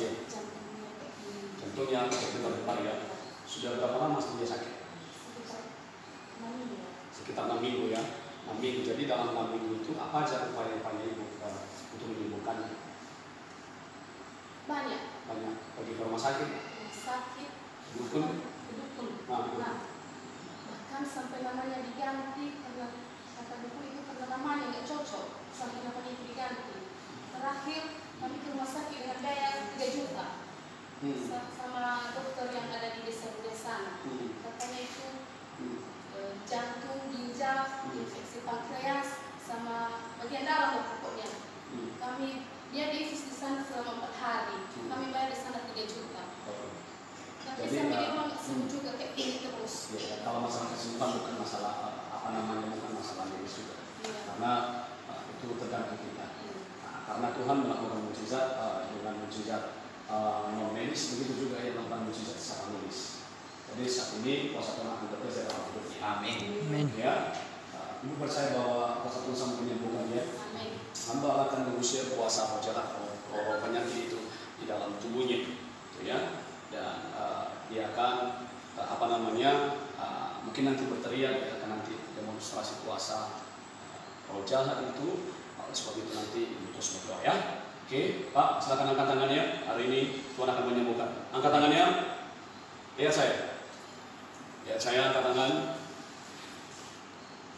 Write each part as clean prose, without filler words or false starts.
Iya. Jantungnya berdebar ya. Sudah berapa lama dia sakit? Sekitar 6 minggu ya. 6 minggu. Jadi dalam 6 minggu itu apa aja upaya-upaya ibu untuk menyembuhkan? Banyak. Pergi ke rumah sakit. Dukun. Bahkan sampai namanya diganti karena kata dukun itu karena namanya nggak cocok, sampai namanya itu diganti. Terakhir kami ke rumah sakit dengan biaya 3 juta sama dokter yang ada di desa sana. Katanya itu jantung, ginjal, infeksi pankreas, sama bagian dalam pokoknya. Dia diinfus di sana selama 4 hari. Kami bayar di sana 3 juta. Tapi sampai dia memang sembuh juga kayak ini terus. Ya, kalau masalah kesembuhan bukan masalah bukan masalah medis juga. Karena itu tergantung kita. Karena Tuhan melakukan mukjizat dengan mukjizat non medis, begitu juga yang melakukan mukjizat secara medis. Jadi saat ini kuasa Tuhan akan bekerja dalam hidupnya. Amin. Ya, ibu percaya bahwa kuasa Tuhan sama menyembuhkan ya. Amin. Hamba akan mengusir kuasa roh penyakit itu di dalam tubuhnya, ya. Dan dia akan mungkin nanti berteriak, dia akan nanti demonstrasi kuasa roh jahat itu. Oleh sebab itu nanti ibu terus berdoa ya. Oke, Pak, silakan angkat tangannya. Hari ini Tuhan akan menyembuhkan. Angkat tangannya. Lihat saya. Lihat saya, angkat tangan.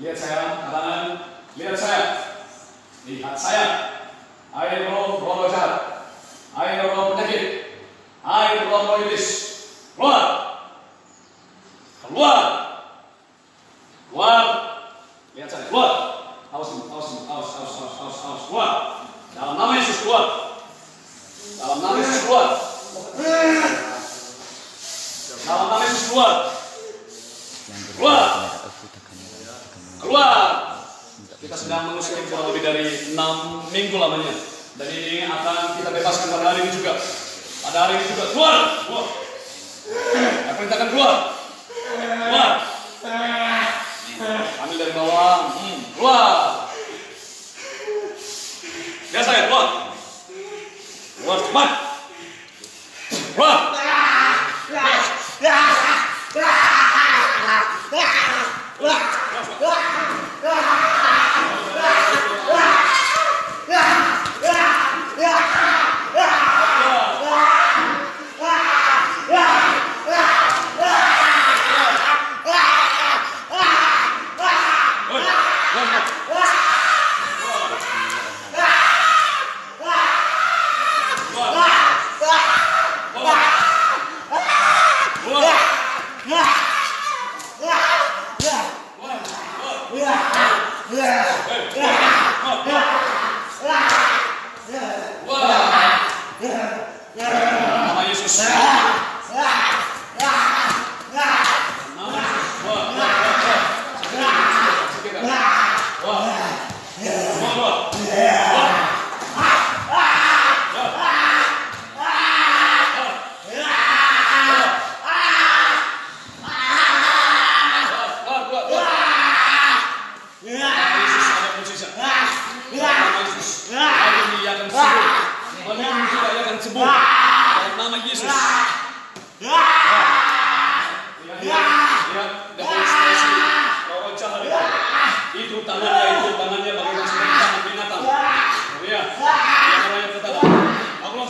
Lihat saya, angkat tangan. Lihat saya. Lihat saya. Air roh jahat. Air roh penyakit. Air roh iblis. Keluar. Keluar. Keluar. Lihat saya. Keluar. Awas. Keluar. Dalam nama Yesus keluar. Dalam nama Yesus keluar. Dalam nama Yesus keluar. Keluar. Keluar. Kita sedang mengusir kurang lebih dari 6 minggu lamanya. Dan ini akan kita bebaskan pada hari ini juga. Pada hari ini juga keluar. Keluar. Saya perintahkan keluar. Keluar. Ambil dari bawah. Keluar. Ya saya keluar. Keluar cepat. Keluar. Nama Yesus. Itu tangannya bagaimana seperti tangan binatang. Oh ya, dia namanya tetap. Allah,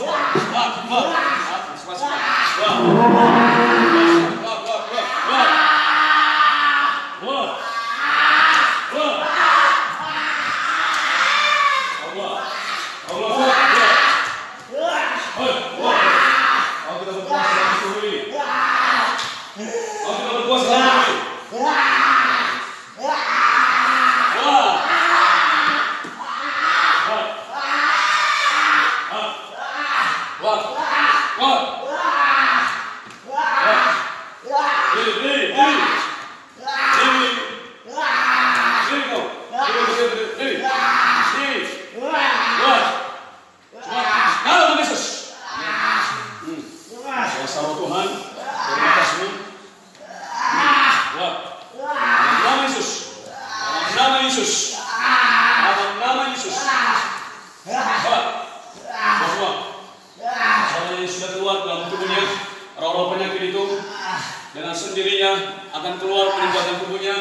sendirinya akan keluar meninggalkan tubuhnya.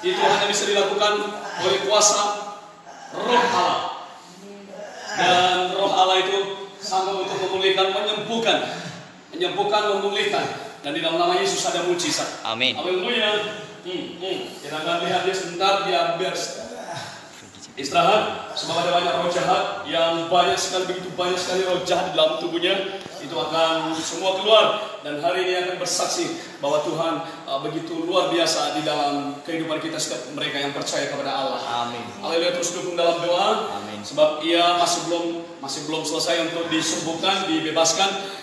Itu hanya bisa dilakukan oleh kuasa Roh Allah. Dan Roh Allah itu sanggup untuk memulihkan, menyembuhkan, memulihkan. Dan di dalam nama Yesus ada mujizat. Amin. Haleluya. Kita akan lihat dia sebentar, dia istirahat. Sebab ada banyak roh jahat yang begitu banyak sekali roh jahat di dalam tubuhnya. Itu akan semua keluar. Dan hari ini akan bersaksi bahwa Tuhan begitu luar biasa di dalam kehidupan kita setiap mereka yang percaya kepada Allah. Amin. Haleluya, terus dukung dalam doa. Amin. Sebab ia masih belum selesai untuk disembuhkan, dibebaskan.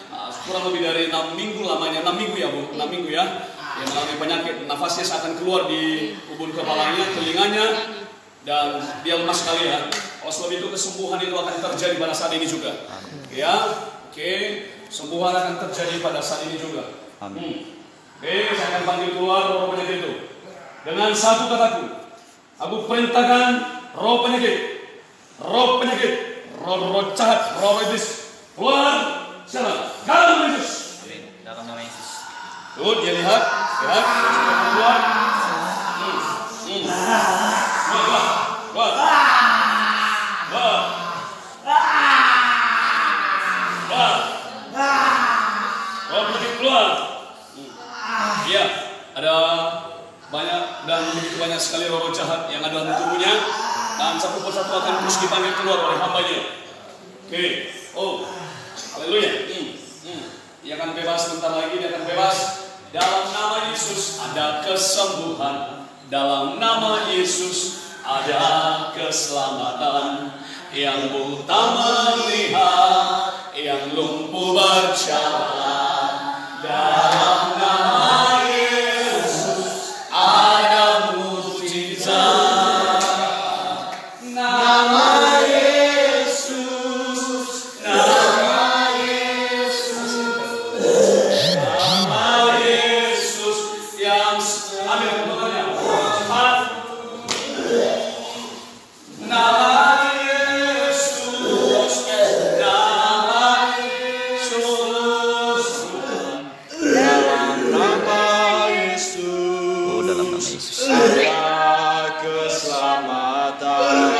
Kurang lebih dari 6 minggu lamanya. 6 minggu ya Bu, 6 minggu ya. Yang mengalami penyakit, nafasnya akan keluar di ubun kepalanya, telinganya, dan dia lemah sekali ya. Oleh sebab itu kesembuhan itu akan terjadi pada saat ini juga. Ya, oke, sembuhan akan terjadi pada saat ini juga. Amin. Oke, saya akan panggil keluar roh penyakit itu dengan satu kataku. Aku perintahkan roh penyakit, roh jahat, roh iblis keluar. Siapa? Dalam Yesus. Dalam nama Yesus. Tuh, dia lihat, keluar. Keluar. Roh penyakit keluar. Iya, ada banyak dan begitu banyak sekali roh jahat yang ada dalam tubuhnya, dan satu persatu akan terus dipanggil keluar oleh hamba-Nya. Oke, haleluya. Dia akan bebas sebentar lagi, dia akan bebas. Dalam nama Yesus ada kesembuhan. Dalam nama Yesus ada keselamatan. Yang buta melihat, yang lumpuh berjalan. Dalam nama Yesus ada mujizat. Nama Yesus, nama Yesus, nama Yesus yang ambil kebenarannya. Cepat. Nama Yesus, nama Yesus. Dalam nama Yesus. Oh, dalam nama Yesus. Ada keselamatan.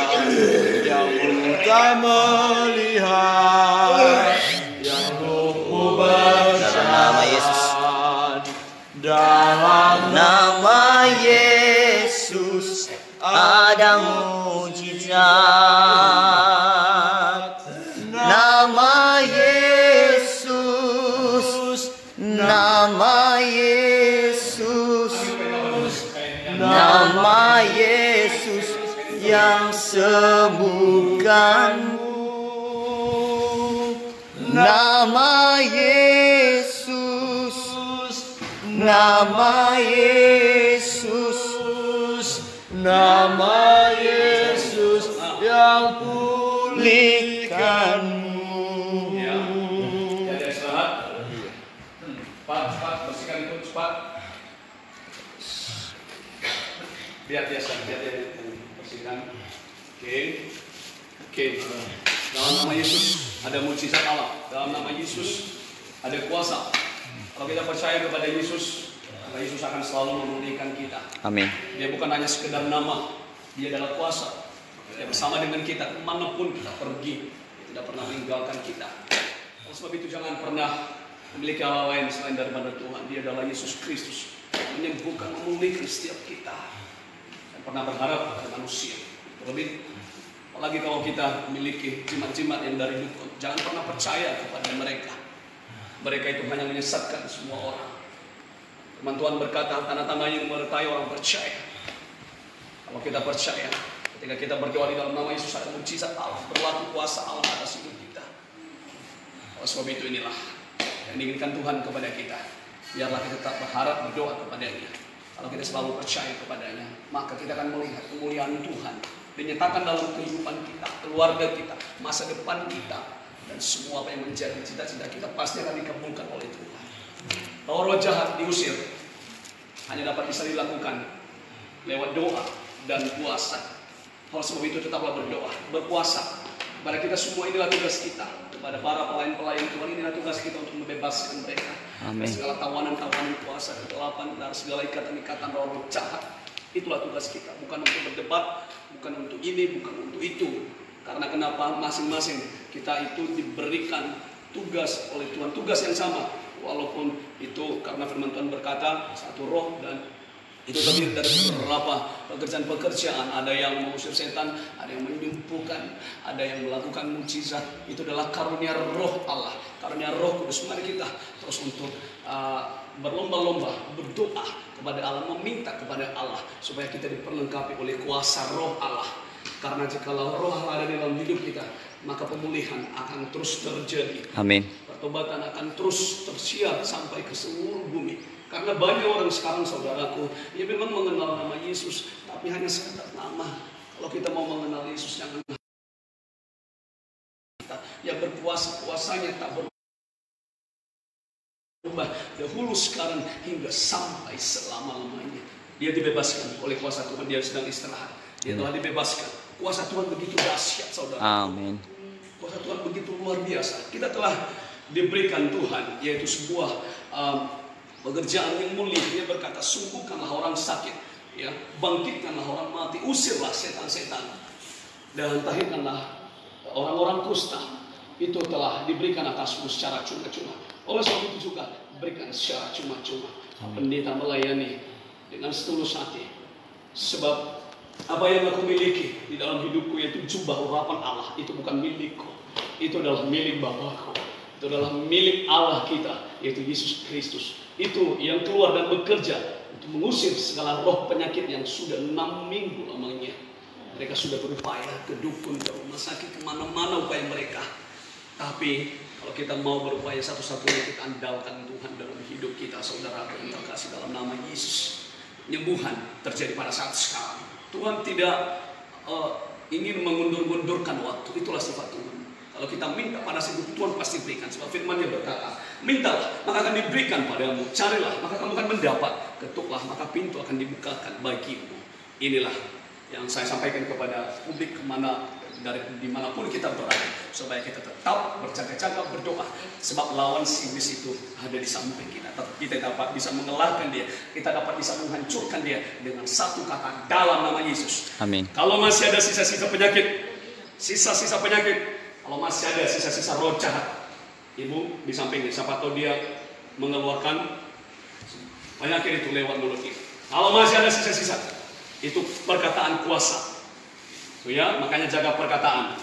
Yang buta melihat, yang lumpuh berjalan. Dalam Nama Yesus ada mujizat. Nama Yesus, nama Yesus, nama Yesus yang sembuhkanmu. Nama Yesus, nama Yesus, nama Yesus yang pulihkanmu. Ya, dia istirahat. Cepat, bersihkan itu cepat. Biar dia bersihkan. Oke. Dalam nama Yesus ada mujizat Allah. Dalam nama Yesus ada kuasa. Kalau kita percaya kepada Yesus, maka Yesus akan selalu memulihkan kita. Amin. Dia bukan hanya sekedar nama, dia adalah kuasa. Dia bersama dengan kita kemanapun kita pergi, dia tidak pernah meninggalkan kita. Oleh sebab itu jangan pernah memiliki Allah lain selain daripada Tuhan. Dia adalah Yesus Kristus, menyembuhkan, memulihkan setiap kita. Jangan pernah berharap pada manusia. Terlebih, apalagi kalau kita memiliki jimat-jimat yang dari dukun, jangan pernah percaya kepada mereka. Mereka itu hanya menyesatkan semua orang. Firman Tuhan berkata, tanda-tanda yang menyertai orang percaya. Kalau kita percaya, ketika kita berdoa di dalam nama Yesus ada mujizat Allah, berlaku kuasa Allah atas hidup kita. Oleh sebab itu inilah yang diinginkan Tuhan kepada kita. Biarlah kita tetap berharap berdoa kepadanya. Kalau kita selalu percaya kepadanya, maka kita akan melihat kemuliaan Tuhan dinyatakan dalam kehidupan kita, keluarga kita, masa depan kita, dan semua apa yang menjadi cita-cita kita pasti akan dikabulkan oleh Tuhan. Roh jahat diusir hanya dapat bisa dilakukan lewat doa dan puasa. Oleh sebab itu tetaplah berdoa, berpuasa, Kepada kita semua inilah tugas kita. Kepada para pelayan-pelayan Tuhan inilah tugas kita untuk membebaskan mereka. Amin. Dari segala tawanan-tawanan kuasa kegelapan, dari segala ikatan-ikatan roh jahat. Itulah tugas kita. Bukan untuk berdebat, bukan untuk ini, bukan untuk itu. Karena kenapa? Masing-masing kita itu diberikan tugas oleh Tuhan, tugas yang sama. Walaupun itu karena firman Tuhan berkata satu roh, dan itu terdiri dari beberapa pekerjaan-pekerjaan. Ada yang mengusir setan, ada yang menyembuhkan, ada yang melakukan mukjizat. Itu adalah karunia roh Allah, karunia roh kudus. Mari kita terus untuk berlomba-lomba, berdoa kepada Allah, meminta kepada Allah supaya kita diperlengkapi oleh kuasa roh Allah. Karena jikalau roh Allah ada di dalam hidup kita, maka pemulihan akan terus terjadi. Amin. Pertobatan akan terus tersiar sampai ke seluruh bumi. Karena banyak orang sekarang, saudaraku, ya memang mengenal nama Yesus, tapi hanya sekedar nama. Kalau kita mau mengenal Yesus, jangan kita yang berpuasa, puasanya tak berubah dahulu, sekarang, hingga sampai selama-lamanya. Dia dibebaskan oleh kuasa Tuhan, dia sedang istirahat. Dia telah dibebaskan. Kuasa Tuhan begitu dahsyat, saudara. Amin. Kuasa Tuhan begitu luar biasa. Kita telah diberikan Tuhan, yaitu sebuah pekerjaan yang mulia. Dia berkata, sembuhkanlah orang sakit, ya, bangkitkanlah orang mati, usirlah setan-setan, dan tahirkanlah orang-orang kusta. Itu telah diberikan atasmu secara cuma-cuma. Oleh sebab itu juga berikan secara cuma-cuma. Pendeta melayani dengan setulus hati, sebab apa yang aku miliki di dalam hidupku, yaitu jubah urapan Allah, itu bukan milikku, itu adalah milik Bapakku. Itu adalah milik Allah kita, yaitu Yesus Kristus. Itu yang keluar dan bekerja untuk mengusir segala roh penyakit yang sudah 6 minggu lamanya. Mereka sudah berupaya ke dukun, ke rumah sakit, kemana-mana upaya mereka. Tapi kalau kita mau berupaya, satu-satunya kita andalkan Tuhan dalam hidup kita, saudara yang terkasih, dalam nama Yesus. Penyembuhan terjadi pada saat sekarang. Tuhan tidak ingin mengundur-undurkan waktu. Itulah sifat Tuhan. Kalau kita minta pada situ, Tuhan pasti berikan. Sebab firman-Nya berkata, mintalah, maka akan diberikan padamu. Carilah, maka kamu akan mendapat. Ketuklah, maka pintu akan dibukakan bagimu. Inilah yang saya sampaikan kepada publik dari dimanapun kita berada, supaya kita tetap berjaga-jaga berdoa. Sebab lawan iblis itu ada di samping kita. Kita dapat bisa mengalahkan dia. Kita dapat bisa menghancurkan dia dengan satu kata, dalam nama Yesus. Amin. Kalau masih ada sisa-sisa penyakit, kalau masih ada sisa-sisa roh jahat, ibu di sampingnya, siapa tahu dia mengeluarkan penyakit itu lewat mulut kita. Kalau masih ada sisa-sisa, itu perkataan kuasa. Tuh ya, makanya jaga perkataan.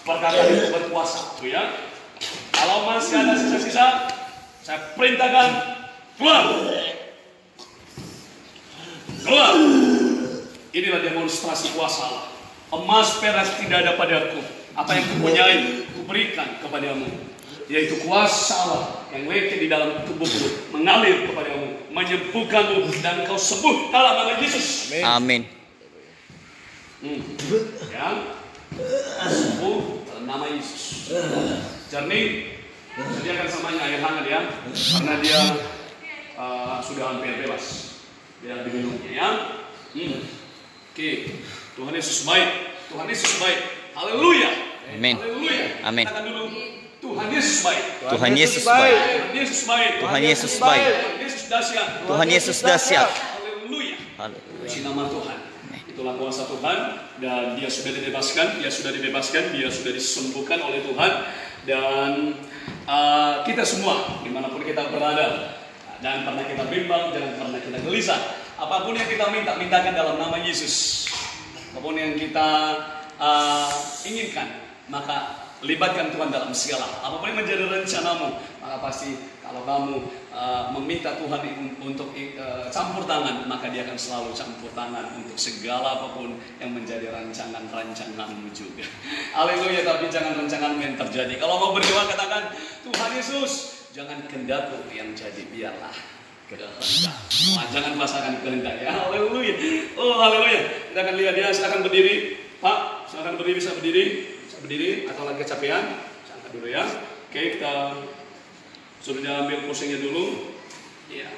Perkataan itu berkuasa. Tuh ya. Kalau masih ada sisa-sisa, saya perintahkan keluar. Keluar. Inilah demonstrasi kuasa Allah. Emas perak tidak ada padaku. Apa yang kupunyai, kuberikan kepadamu. Yaitu kuasa Allah yang lekeh di dalam tubuhmu, mengalir kepadamu, menyembuhkanmu, dan kau sembuh dalam nama Yesus. Amin. Ya, sembuh dalam nama Yesus. Jernih, sediakan samanya air hangat ya, karena dia sudah hampir bebas. Biar diminumnya ya. Oke, Tuhan Yesus baik. Tuhan Yesus baik. Haleluya. Amin. Haleluya. Amin. Katakan dulu, Tuhan Yesus baik. Tuhan Yesus baik. Tuhan Yesus baik. Tuhan Yesus baik. Tuhan Yesus dahsyat. Tuhan Yesus dahsyat. Haleluya. Haleluya. Puji nama Tuhan. Itulah kuasa Tuhan, dan dia sudah dibebaskan, dia sudah disembuhkan oleh Tuhan. Dan kita semua dimanapun kita berada, dan pernah kita bimbang, jangan pernah kita gelisah. Apapun yang kita mintakan dalam nama Yesus. Apapun yang kita inginkan, maka libatkan Tuhan dalam segala. Apapun yang menjadi rencanamu, maka pasti kalau kamu meminta Tuhan untuk campur tangan, maka dia akan selalu campur tangan untuk segala apapun yang menjadi rancangan-rancanganmu juga. Haleluya. Tapi jangan rancanganmu yang terjadi. Kalau mau berdoa, katakan, Tuhan Yesus, jangan kehendakku yang jadi, biarlah kehendak. Jangan pasangkan kehendak ya. Haleluya. Oh haleluya. Kita akan lihat ya. Silakan berdiri, Pak. Silakan berdiri, bisa berdiri. Berdiri atau lagi kecapean, angkat dulu ya. Oke, kita sudah ambil kursinya dulu. Ya,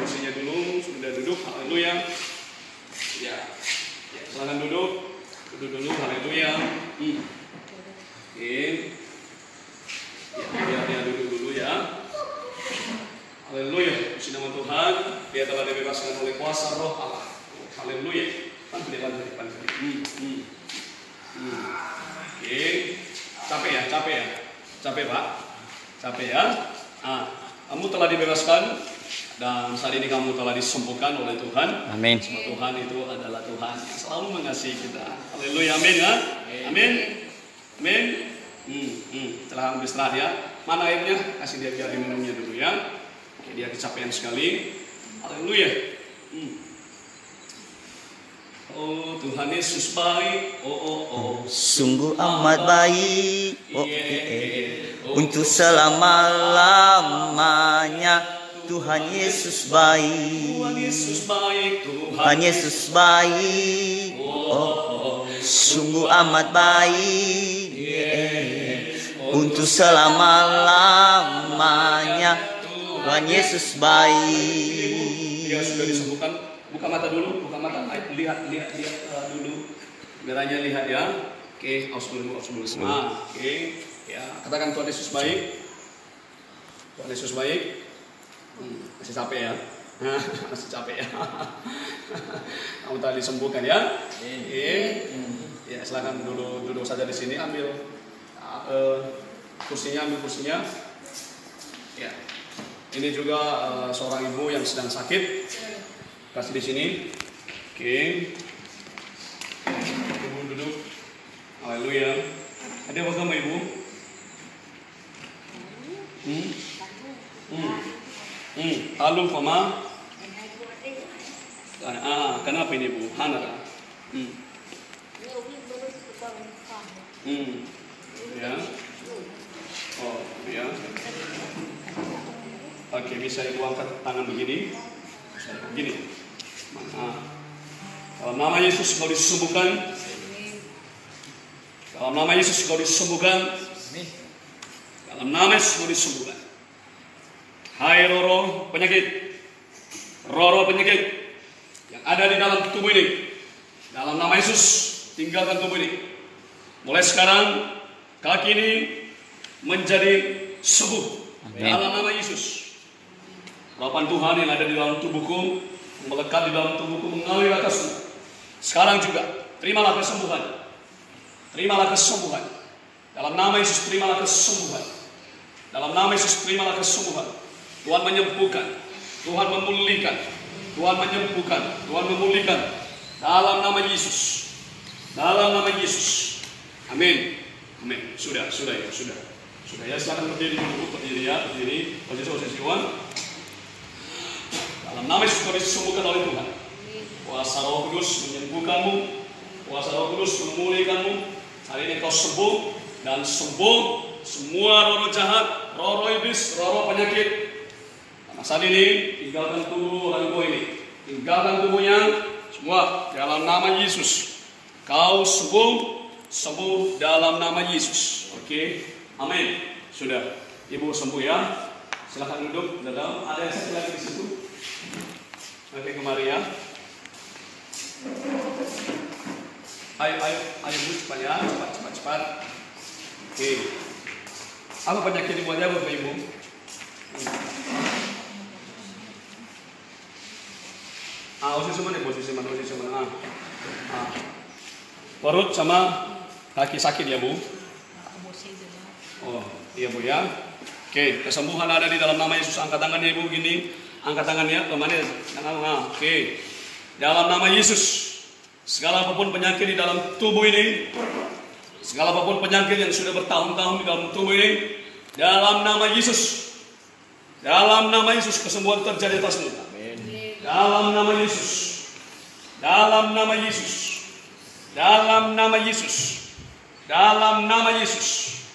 kursinya dulu, sudah duduk. Haleluya. Ya, silakan duduk. Duduk dulu. Haleluya. Oke. Ya, dia duduk dulu ya. Haleluya, puji nama Tuhan. Dia telah dibebaskan oleh kuasa Roh Allah. Haleluya. Bantu dia. Oke. Capek Pak. Capek ya. Kamu telah dibebaskan dan saat ini kamu telah disembuhkan oleh Tuhan. Amin. Semua Tuhan itu adalah Tuhan yang selalu mengasihi kita. Haleluya, amin ya. Amin. Amin. Setelah beristirahat ya. Mana airnya? Kasih dia biar diminumnya dulu ya. Oke, dia kecapean sekali. Haleluya. Oh, Tuhan Yesus baik. Sungguh amat baik. Untuk selama-lamanya Tuhan Yesus baik. Tuhan Yesus baik. Tuhan Yesus baik. Sungguh amat baik. Untuk selama-lamanya Tuhan Yesus baik. Dia sudah disembuhkan. Buka mata dulu, buka mata. Lihat dulu. Merahnya lihat ya. Oke, aus dulu. Oke. Ya, katakan Tuhan Yesus baik. Tuhan Yesus baik. Masih capek ya. Masih capek ya. Kamu tadi disembuhkan ya. Ya, silakan duduk saja di sini. Ambil kursinya. Ya. Ini juga seorang ibu yang sedang sakit. Kasih di sini. Oke. Ibu duduk. Haleluya. Ada apa sama ibu? Halo, Mama. Kenapa ini Bu? Hana. Ya. Oh, ya. Oke, bisa ibu angkat tangan begini. Begini. Dalam nama Yesus kau disembuhkan. Dalam nama Yesus kau disembuhkan. Dalam nama Yesus kau disembuhkan. Hai roh penyakit yang ada di dalam tubuh ini, dalam nama Yesus tinggalkan tubuh ini. Mulai sekarang kaki ini menjadi sembuh. Dalam nama Yesus. Urapan Tuhan yang ada di dalam tubuhku, melekat di dalam tubuhku, mengalir atasmu. Sekarang juga terimalah kesembuhan. Terimalah kesembuhan. Dalam nama Yesus terimalah kesembuhan. Dalam nama Yesus terimalah kesembuhan. Tuhan menyembuhkan, Tuhan memulihkan, Tuhan menyembuhkan, Tuhan memulihkan. Dalam nama Yesus, dalam nama Yesus. Amin, amin. Sudah ya. Silakan berdiri dulu, berdiri. Posisi Tuhan. Dalam nama Yesus kau disembuhkan oleh Tuhan. Kuasa Roh Kudus menyembuhkanmu, kuasa Roh Kudus memulihkanmu. Hari ini kau sembuh dan sembuh semua roh jahat, roh iblis, roh penyakit. Saat ini tinggalkan tubuh orang tua ini, tinggalkan tubuhnya semua dalam nama Yesus. Kau sembuh dalam nama Yesus. Oke, amin. Sudah, ibu sembuh ya. Silakan duduk. Ada yang sakit lagi di situ? Oke, kemari ya. Ayo bu, cepat ya, cepat. Oke. Apa penyakit ibu aja buat ibu? Posisi mana? Perut sama kaki sakit ya bu? Oh iya bu ya. Oke, kesembuhan ada di dalam nama Yesus. Angkat tangannya ibu gini. Angkat tangannya kemana? Oke. Dalam nama Yesus, segala apapun penyakit di dalam tubuh ini, segala apapun penyakit yang sudah bertahun-tahun di dalam tubuh ini, dalam nama Yesus, kesembuhan terjadi atasmu. Dalam nama Yesus, dalam nama Yesus, dalam nama Yesus, dalam nama Yesus,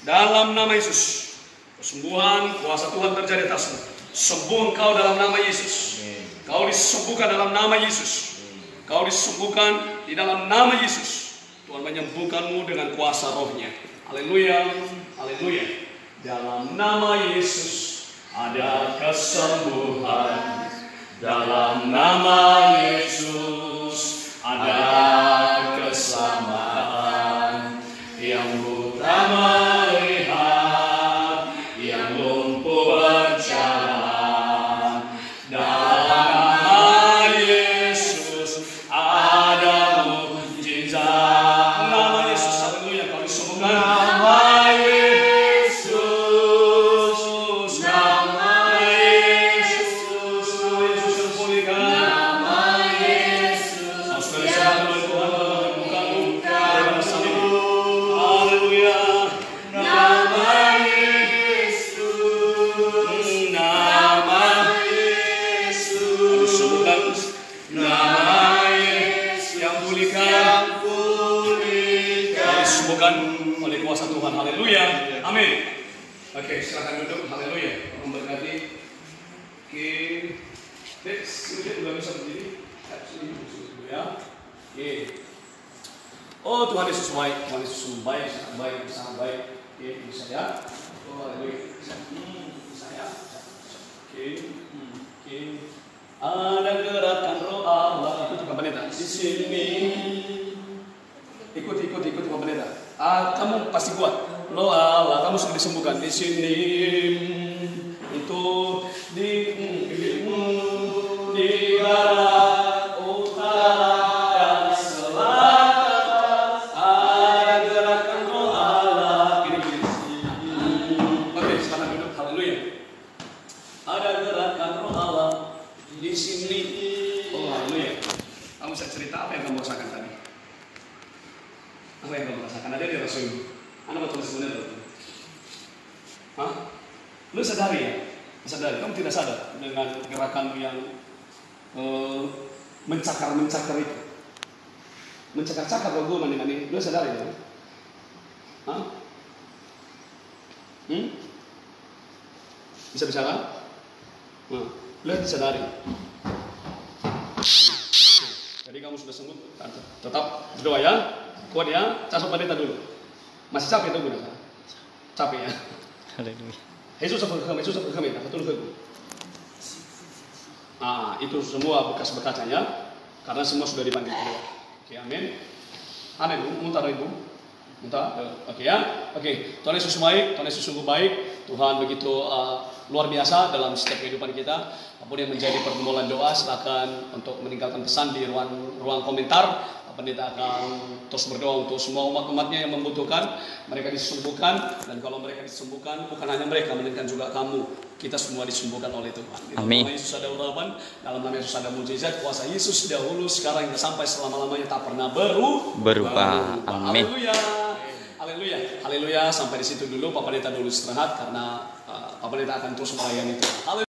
dalam nama Yesus, kesembuhan kuasa Tuhan terjadi atasmu. Sembuh engkau dalam nama Yesus. Kau disembuhkan dalam nama Yesus. Kau disembuhkan di dalam nama Yesus. Tuhan menyembuhkanmu dengan kuasa Roh-Nya. Haleluya, haleluya. Dalam nama Yesus ada kesembuhan. Dalam nama Yesus ada keselamatan yang buta sembuhkan. Nama Yesus, nama Yesus, Nama Yesus yang pulihkan. Nama Yesus Masukkan di yang sana Tuhan, menyembuhkanmu. pulihkan. Haleluya. Nama Yesus, Nama Yesus, sembuhkan. nama Yesus Yang pulihkan. yang pulihkan. Disembuhkan oleh kuasa Tuhan. Haleluya. Amin. Oke, silakan duduk. Haleluya. Memberkati. Oke. Sudah bisa berdiri. Ya. Oke. Oh, Tuhan Yesus baik. Tuhan Yesus baik, sangat baik, sangat baik. Oke, bisa ya. Oh, haleluya. Bisa ya. Oke. Oke. Ada gerakan roh Allah. Ikuti Pak Pendeta. Di sini. Ikuti Pak Pendeta. Kamu pasti kuat. Roh Allah, kamu sudah disembuhkan di sini. Itu di barat, utara, dan selatan. Ada gerakan roh Allah. Gini. Oke, silakan duduk. Haleluya. Ada gerakan roh Allah di sini. Oh, haleluya. Kamu bisa cerita apa yang kamu rasakan tadi? Apa yang kamu rasakan? Ada di Rasul. Anda betul sebenarnya. Hah? Lu sadari ya? Sadari. Kamu tidak sadar dengan gerakan yang mencakar itu. Mencakar-cakar logo mani-mani. Lu sadari ya? Hah? Bisa bicara? Lu disadari. Jadi kamu sudah sembuh. Tetap berdoa ya. Kuat ya. Casok pendeta dulu. Masih capek itu guna? Capek ya. Haleluya. Yesus apa kami? Betul ke? Itu semua bekas-bekasnya karena semua sudah dipanggil keluar. Oke, amin. Aneh bu, muntah ibu. Muntah. Oke ya. Oke. Tuhan Yesus baik. Tuhan Yesus sungguh baik. Tuhan begitu luar biasa dalam setiap kehidupan kita. Apapun yang menjadi pergumulan doa, silakan untuk meninggalkan pesan di ruang komentar. Pendeta akan terus berdoa untuk semua umat-umatnya yang membutuhkan. Mereka disembuhkan, dan kalau mereka disembuhkan, bukan hanya mereka, melainkan juga kamu. Kita semua disembuhkan oleh Tuhan. Amin. Dalam nama Yesus ada urapan, dalam nama Yesus ada mujizat. Kuasa Yesus dahulu, sekarang, dan sampai selama-lamanya tak pernah berubah. Amin. Haleluya. Haleluya. Haleluya. Sampai di situ dulu. Pak Pendeta dulu istirahat karena Pak Pendeta akan terus melayani Tuhan. Haleluya.